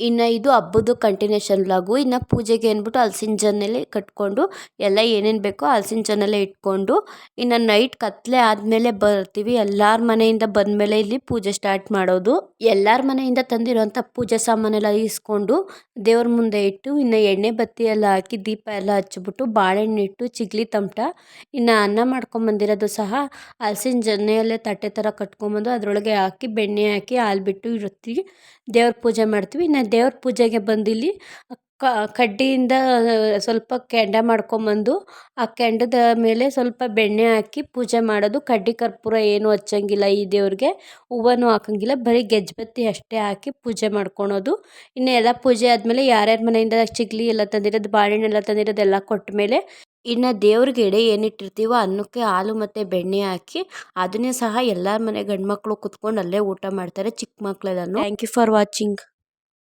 ಇನ್ನು ಇದು ಹಬ್ಬದ ಕಂಟಿನ್ಯೂಷನ್ ವ್ಲಾಗು. ಇನ್ನು ಪೂಜೆಗೆ ಅಂದ್ಬಿಟ್ಟು ಹಲಸಿನ ಜೊನ್ನೆಲೆ ಕಟ್ಕೊಂಡು ಎಲ್ಲ ಏನೇನು ಬೇಕೋ ಹಲಸಿನ ಜೊನ್ನೆಲೆ ಇಟ್ಕೊಂಡು ಇನ್ನು ನೈಟ್ ಕತ್ಲೆ ಆದಮೇಲೆ ಬರ್ತೀವಿ. ಎಲ್ಲರ ಮನೆಯಿಂದ ಬಂದಮೇಲೆ ಇಲ್ಲಿ ಪೂಜೆ ಸ್ಟಾರ್ಟ್ ಮಾಡೋದು. ಎಲ್ಲರ ಮನೆಯಿಂದ ತಂದಿರೋಂಥ ಪೂಜೆ ಸಾಮಾನೆಲ್ಲ ಇಸ್ಕೊಂಡು ದೇವ್ರ ಮುಂದೆ ಇಟ್ಟು ಇನ್ನು ಎಣ್ಣೆ ಬತ್ತಿ ಎಲ್ಲ ಹಾಕಿ ದೀಪ ಎಲ್ಲ ಹಚ್ಬಿಟ್ಟು ಬಾಳೆಹಣ್ಣು ಇಟ್ಟು ಚಿಗ್ಲಿ ತಮಟ ಇನ್ನು ಅನ್ನ ಮಾಡ್ಕೊಂಬಂದಿರೋದು ಸಹ ಹಲಸಿನ ಜೊನ್ನೆಯಲ್ಲೇ ತಟ್ಟೆ ಥರ ಕಟ್ಕೊಂಬಂದು ಅದರೊಳಗೆ ಹಾಕಿ ಬೆಣ್ಣೆ ಹಾಕಿ ಹಾಲು ಬಿಟ್ಟು ಇಡ್ತೀವಿ. ದೇವ್ರ ಪೂಜೆ ಮಾಡ್ತೀವಿ. ಇನ್ನು ದೇವ್ರ ಪೂಜೆಗೆ ಬಂದಿಲ್ಲಿ ಕಡ್ಡಿಯಿಂದ ಸ್ವಲ್ಪ ಕೆಂಡ ಮಾಡ್ಕೊಂಬಂದು ಆ ಕೆಂಡದ ಮೇಲೆ ಸ್ವಲ್ಪ ಬೆಣ್ಣೆ ಹಾಕಿ ಪೂಜೆ ಮಾಡೋದು. ಕಡ್ಡಿ ಕರ್ಪೂರ ಏನು ಹಚ್ಚಂಗಿಲ್ಲ ಈ ದೇವ್ರಿಗೆ, ಹೂವನೂ ಹಾಕಂಗಿಲ್ಲ, ಬರೀ ಗೆಜ್ಜೆಬತ್ತಿ ಅಷ್ಟೇ ಹಾಕಿ ಪೂಜೆ ಮಾಡ್ಕೊಳೋದು. ಇನ್ನು ಎಲ್ಲ ಪೂಜೆ ಆದಮೇಲೆ ಯಾರ್ಯಾರ ಮನೆಯಿಂದ ಚಿಗ್ಲಿ ಎಲ್ಲ ತಂದಿರೋದು ಬಾಳೆಹಣ್ಣೆಲ್ಲ ತಂದಿರೋದು ಎಲ್ಲ ಕೊಟ್ಟ ಮೇಲೆ ಇನ್ನು ದೇವ್ರಿಗೆ ಎಡೆ ಏನಿಟ್ಟಿರ್ತೀವೋ ಅನ್ನಕ್ಕೆ ಹಾಲು ಮತ್ತು ಬೆಣ್ಣೆ ಹಾಕಿ ಅದನ್ನೇ ಸಹ ಎಲ್ಲರ ಮನೆ ಗಂಡು ಮಕ್ಕಳು ಕುತ್ಕೊಂಡು ಅಲ್ಲೇ ಊಟ ಮಾಡ್ತಾರೆ, ಚಿಕ್ಕ ಮಕ್ಕಳೆಲ್ಲನೂ. Thank you for watching.